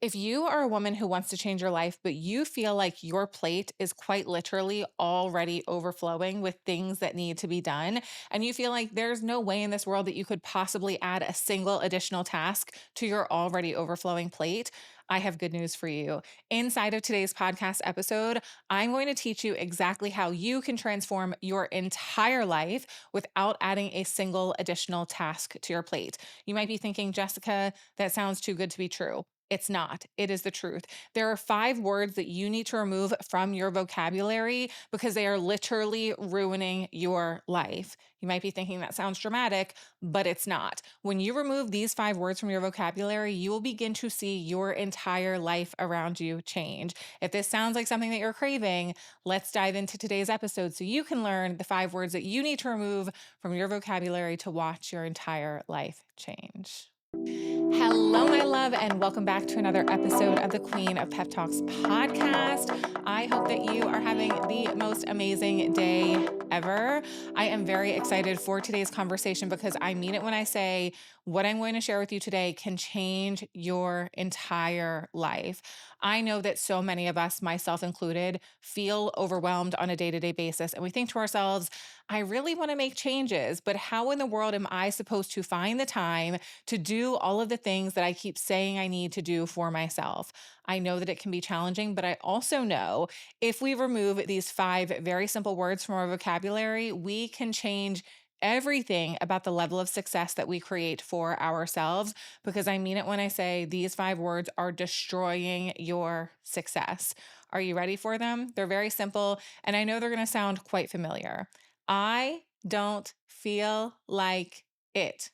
If you are a woman who wants to change your life, but you feel like your plate is quite literally already overflowing with things that need to be done, and you feel like there's no way in this world that you could possibly add a single additional task to your already overflowing plate, I have good news for you. Inside of today's podcast episode, I'm going to teach you exactly how you can transform your entire life without adding a single additional task to your plate. You might be thinking, Jessica, that sounds too good to be true. It's not. It is the truth. There are 5 words that you need to remove from your vocabulary because they are literally ruining your life. You might be thinking that sounds dramatic, but it's not. When you remove these 5 words from your vocabulary, you will begin to see your entire life around you change. If this sounds like something that you're craving, let's dive into today's episode so you can learn the 5 words that you need to remove from your vocabulary to watch your entire life change. Hello, my love, and welcome back to another episode of the Queen of Pep Talks podcast. I hope that you are having the most amazing day ever. I am very excited for today's conversation because I mean it when I say what I'm going to share with you today can change your entire life. I know that so many of us, myself included, feel overwhelmed on a day-to-day basis, and we think to ourselves, I really want to make changes, but how in the world am I supposed to find the time to do all of the things that I keep saying I need to do for myself? I know that it can be challenging, but I also know if we remove these 5 very simple words from our vocabulary, we can change everything about the level of success that we create for ourselves. Because I mean it when I say these 5 words are destroying your success. Are you ready for them? They're very simple, and I know they're going to sound quite familiar. I don't feel like it.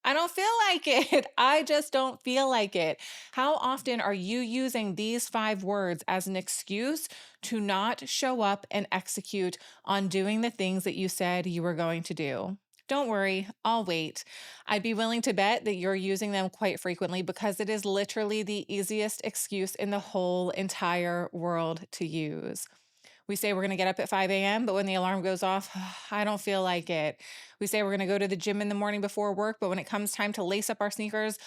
I don't feel like it. I just don't feel like it. How often are you using these 5 words as an excuse to not show up and execute on doing the things that you said you were going to do? Don't worry, I'll wait. I'd be willing to bet that you're using them quite frequently because it is literally the easiest excuse in the whole entire world to use. We say we're going to get up at 5 a.m., but when the alarm goes off, I don't feel like it. We say we're going to go to the gym in the morning before work, but when it comes time to lace up our sneakers,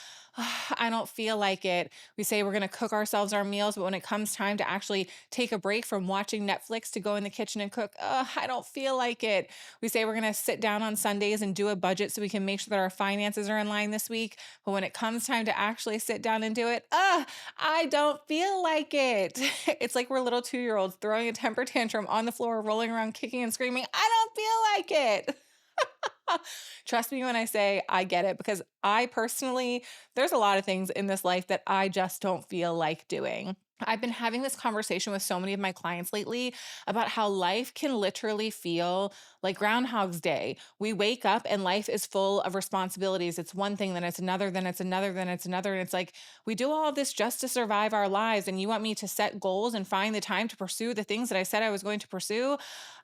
I don't feel like it. We say we're going to cook ourselves our meals, but when it comes time to actually take a break from watching Netflix to go in the kitchen and cook, I don't feel like it. We say we're going to sit down on Sundays and do a budget so we can make sure that our finances are in line this week, but when it comes time to actually sit down and do it, I don't feel like it. It's like we're little 2-year-olds throwing a temper tantrum on the floor, rolling around, kicking and screaming. I don't feel like it. Trust me when I say I get it, because I personally, there's a lot of things in this life that I just don't feel like doing. I've been having this conversation with so many of my clients lately about how life can literally feel like Groundhog's Day. We wake up and life is full of responsibilities. It's one thing, then it's another, then it's another, then it's another. And it's like, we do all of this just to survive our lives. And you want me to set goals and find the time to pursue the things that I said I was going to pursue?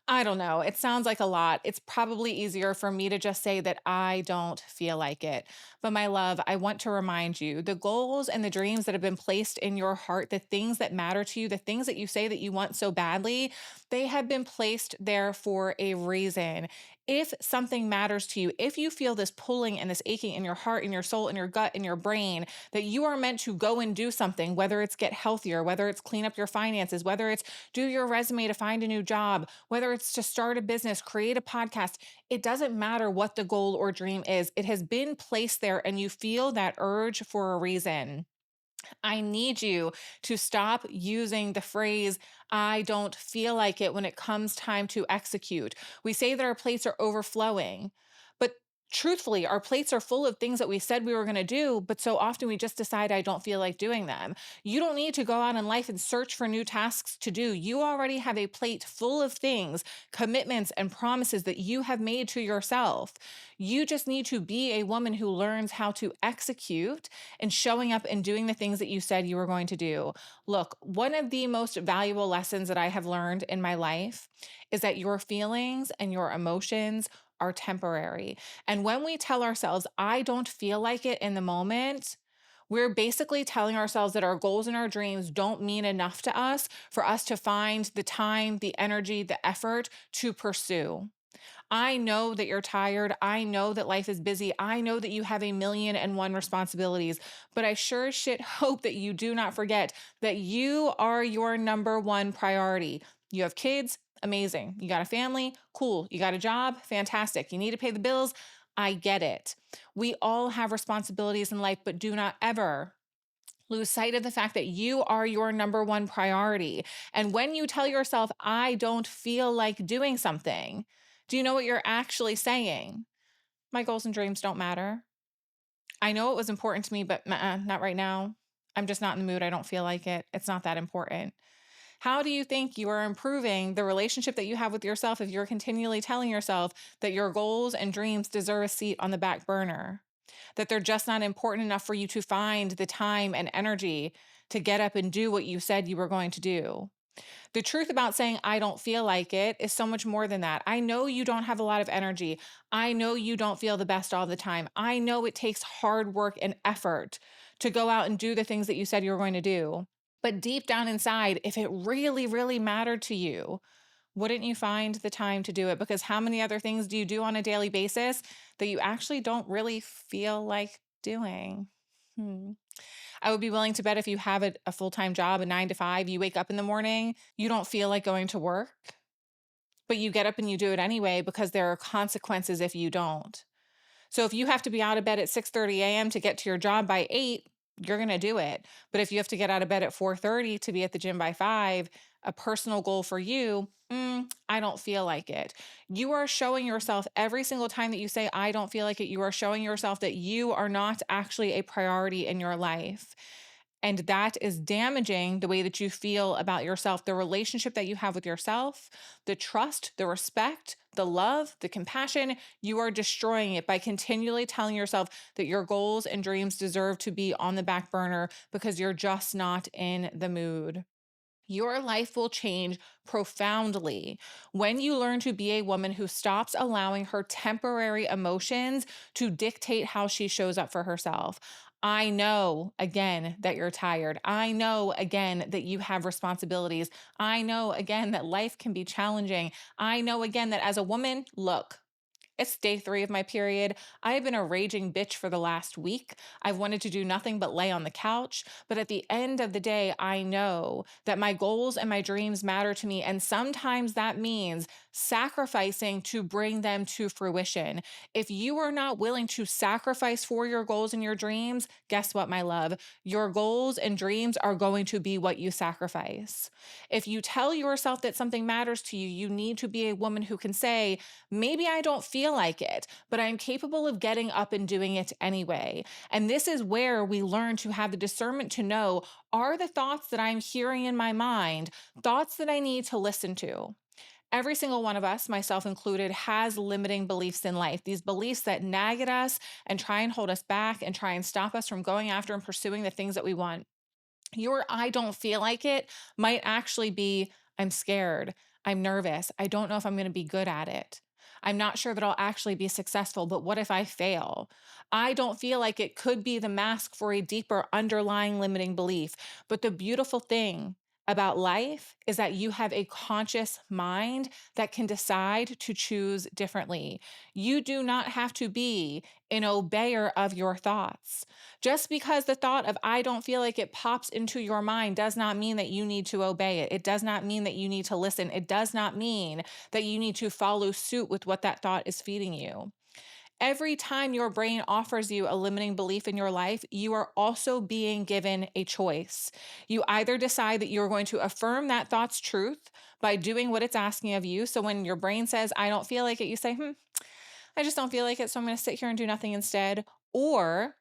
I don't know. It sounds like a lot. It's probably easier for me to just say that I don't feel like it. But my love, I want to remind you the goals and the dreams that have been placed in your heart, the things that matter to you, the things that you say that you want so badly, they have been placed there for a reason. If something matters to you, if you feel this pulling and this aching in your heart, in your soul, in your gut, in your brain, that you are meant to go and do something, whether it's get healthier, whether it's clean up your finances, whether it's do your resume to find a new job, whether it's to start a business, create a podcast, it doesn't matter what the goal or dream is. It has been placed there and you feel that urge for a reason. I need you to stop using the phrase, I don't feel like it when it comes time to execute. We say that our plates are overflowing, but truthfully, our plates are full of things that we said we were going to do, but so often we just decide, I don't feel like doing them. You don't need to go out in life and search for new tasks to do. You already have a plate full of things, commitments, and promises that you have made to yourself. You just need to be a woman who learns how to execute and showing up and doing the things that you said you were going to do. Look, one of the most valuable lessons that I have learned in my life is that your feelings and your emotions are temporary. And when we tell ourselves, I don't feel like it in the moment, we're basically telling ourselves that our goals and our dreams don't mean enough to us for us to find the time, the energy, the effort to pursue. I know that you're tired. I know that life is busy. I know that you have a million and one responsibilities, but I sure as shit hope that you do not forget that you are your number one priority. You have kids, amazing. You got a family, cool. You got a job, fantastic. You need to pay the bills, I get it. We all have responsibilities in life, but do not ever lose sight of the fact that you are your number one priority. And when you tell yourself, I don't feel like doing something, do you know what you're actually saying? My goals and dreams don't matter. I know it was important to me, but not right now. I'm just not in the mood. I don't feel like it. It's not that important. How do you think you are improving the relationship that you have with yourself if you're continually telling yourself that your goals and dreams deserve a seat on the back burner? That they're just not important enough for you to find the time and energy to get up and do what you said you were going to do. The truth about saying, I don't feel like it is so much more than that. I know you don't have a lot of energy. I know you don't feel the best all the time. I know it takes hard work and effort to go out and do the things that you said you were going to do. But deep down inside, if it really, really mattered to you, wouldn't you find the time to do it? Because how many other things do you do on a daily basis that you actually don't really feel like doing? Hmm. I would be willing to bet if you have a full time job, a 9 to 5, you wake up in the morning, you don't feel like going to work, but you get up and you do it anyway because there are consequences if you don't. So if you have to be out of bed at 6:30 a.m. to get to your job by 8, you're going to do it. But if you have to get out of bed at 4:30 to be at the gym by 5, a personal goal for you, I don't feel like it. You are showing yourself every single time that you say I don't feel like it, you are showing yourself that you are not actually a priority in your life. And that is damaging the way that you feel about yourself, the relationship that you have with yourself, the trust, the respect, the love, the compassion. You are destroying it by continually telling yourself that your goals and dreams deserve to be on the back burner because you're just not in the mood. Your life will change profoundly when you learn to be a woman who stops allowing her temporary emotions to dictate how she shows up for herself. I know again that you're tired. I know again that you have responsibilities. I know again that life can be challenging. I know again that as a woman, look, it's day 3 of my period. I have been a raging bitch for the last week. I've wanted to do nothing but lay on the couch. But at the end of the day, I know that my goals and my dreams matter to me. And sometimes that means sacrificing to bring them to fruition. If you are not willing to sacrifice for your goals and your dreams, guess what, my love? Your goals and dreams are going to be what you sacrifice. If you tell yourself that something matters to you, you need to be a woman who can say, maybe I don't feel like it, but I'm capable of getting up and doing it anyway. And this is where we learn to have the discernment to know, are the thoughts that I'm hearing in my mind thoughts that I need to listen to? Every single one of us, myself included, has limiting beliefs in life. These beliefs that nag at us and try and hold us back and try and stop us from going after and pursuing the things that we want. Your I don't feel like it might actually be I'm scared. I'm nervous. I don't know if I'm going to be good at it. I'm not sure that I'll actually be successful, but what if I fail? I don't feel like it could be the mask for a deeper underlying limiting belief. But the beautiful thing about life is that you have a conscious mind that can decide to choose differently. You do not have to be an obeyer of your thoughts. Just because the thought of I don't feel like it pops into your mind does not mean that you need to obey it. It does not mean that you need to listen. It does not mean that you need to follow suit with what that thought is feeding you. Every time your brain offers you a limiting belief in your life, you are also being given a choice. You either decide that you're going to affirm that thought's truth by doing what it's asking of you. So when your brain says, I don't feel like it, you say, I just don't feel like it. So I'm going to sit here and do nothing instead. Or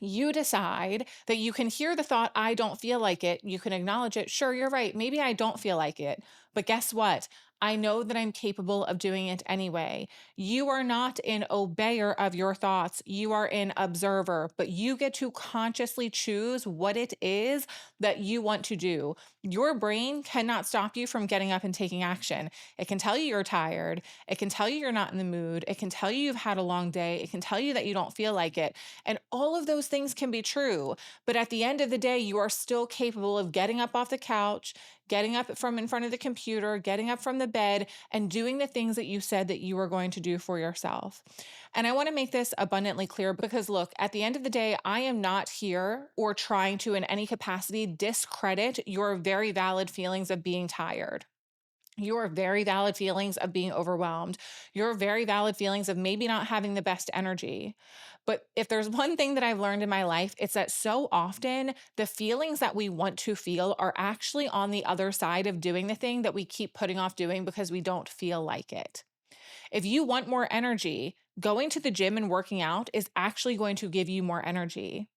you decide that you can hear the thought, I don't feel like it. You can acknowledge it. Sure, you're right. Maybe I don't feel like it. But guess what? I know that I'm capable of doing it anyway. You are not an obeyer of your thoughts. You are an observer, but you get to consciously choose what it is that you want to do. Your brain cannot stop you from getting up and taking action. It can tell you you're tired. It can tell you you're not in the mood. It can tell you you've had a long day. It can tell you that you don't feel like it. And all of those things can be true. But at the end of the day, you are still capable of getting up off the couch, getting up from in front of the computer, getting up from the bed, and doing the things that you said that you were going to do for yourself. And I want to make this abundantly clear because, look, at the end of the day, I am not here or trying to, in any capacity, discredit your very valid feelings of being tired, your very valid feelings of being overwhelmed, your very valid feelings of maybe not having the best energy. But if there's one thing that I've learned in my life, it's that so often the feelings that we want to feel are actually on the other side of doing the thing that we keep putting off doing because we don't feel like it. If you want more energy, going to the gym and working out is actually going to give you more energy.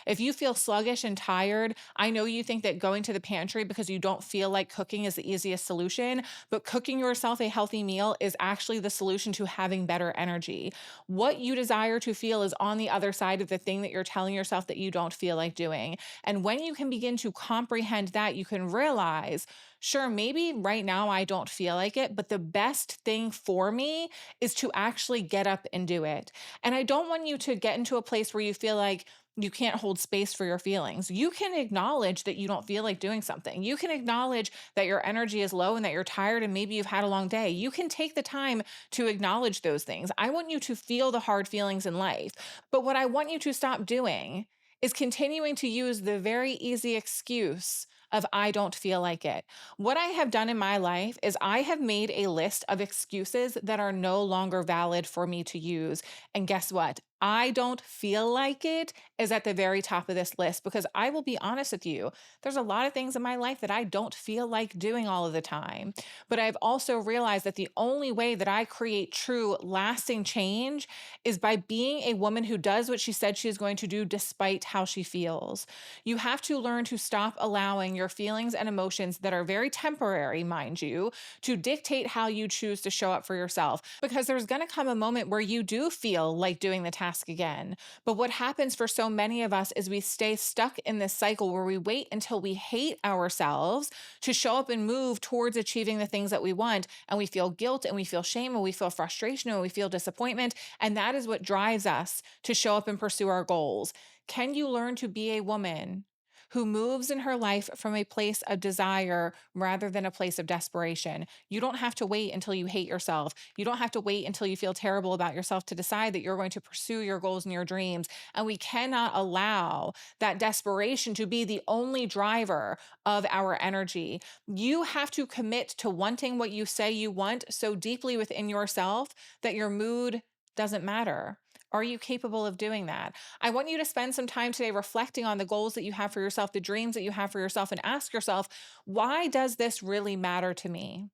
If you feel sluggish and tired, I know you think that going to the pantry because you don't feel like cooking is the easiest solution, but cooking yourself a healthy meal is actually the solution to having better energy. What you desire to feel is on the other side of the thing that you're telling yourself that you don't feel like doing. And when you can begin to comprehend that, you can realize, sure, maybe right now I don't feel like it, but the best thing for me is to actually get up and do it. And I don't want you to get into a place where you feel like you can't hold space for your feelings. You can acknowledge that you don't feel like doing something. You can acknowledge that your energy is low and that you're tired and maybe you've had a long day. You can take the time to acknowledge those things. I want you to feel the hard feelings in life. But what I want you to stop doing is continuing to use the very easy excuse of I don't feel like it. What I have done in my life is I have made a list of excuses that are no longer valid for me to use. And guess what? I don't feel like it is at the very top of this list because I will be honest with you. There's a lot of things in my life that I don't feel like doing all of the time. But I've also realized that the only way that I create true, lasting change is by being a woman who does what she said she is going to do despite how she feels. You have to learn to stop allowing your feelings and emotions that are very temporary, mind you, to dictate how you choose to show up for yourself. Because there's going to come a moment where you do feel like doing the task again. But what happens for so many of us is we stay stuck in this cycle where we wait until we hate ourselves to show up and move towards achieving the things that we want. And we feel guilt and we feel shame and we feel frustration and we feel disappointment. And that is what drives us to show up and pursue our goals. Can you learn to be a woman who moves in her life from a place of desire rather than a place of desperation? You don't have to wait until you hate yourself. You don't have to wait until you feel terrible about yourself to decide that you're going to pursue your goals and your dreams. And we cannot allow that desperation to be the only driver of our energy. You have to commit to wanting what you say you want so deeply within yourself that your mood doesn't matter. Are you capable of doing that? I want you to spend some time today reflecting on the goals that you have for yourself, the dreams that you have for yourself, and ask yourself, why does this really matter to me?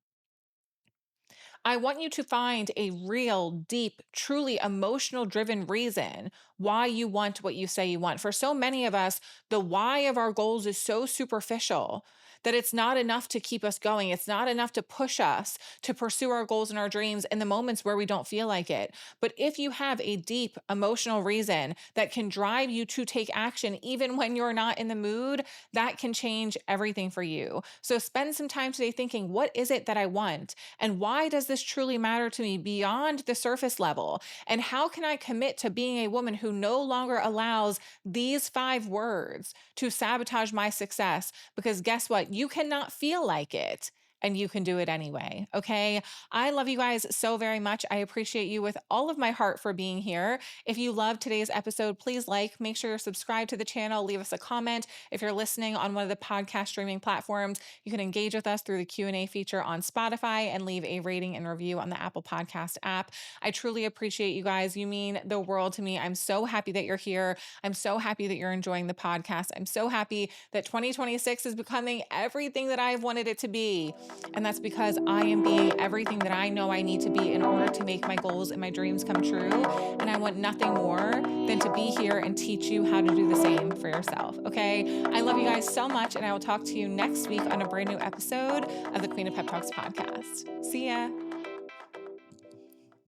I want you to find a real, deep, truly emotional driven reason why you want what you say you want. For so many of us, the why of our goals is so superficial that it's not enough to keep us going. It's not enough to push us to pursue our goals and our dreams in the moments where we don't feel like it. But if you have a deep emotional reason that can drive you to take action, even when you're not in the mood, that can change everything for you. So spend some time today thinking, what is it that I want? And why does this truly matter to me beyond the surface level? And how can I commit to being a woman who no longer allows these 5 words to sabotage my success? Because guess what? You cannot feel like it. And you can do it anyway. Okay. I love you guys so very much. I appreciate you with all of my heart for being here. If you loved today's episode, please make sure you're subscribed to the channel, leave us a comment. If you're listening on one of the podcast streaming platforms, you can engage with us through the Q&A feature on Spotify and leave a rating and review on the Apple Podcast app. I truly appreciate you guys. You mean the world to me. I'm so happy that you're here. I'm so happy that you're enjoying the podcast. I'm so happy that 2026 is becoming everything that I've wanted it to be. And that's because I am being everything that I know I need to be in order to make my goals and my dreams come true. And I want nothing more than to be here and teach you how to do the same for yourself. Okay. I love you guys so much. And I will talk to you next week on a brand new episode of the Queen of Pep Talks podcast. See ya.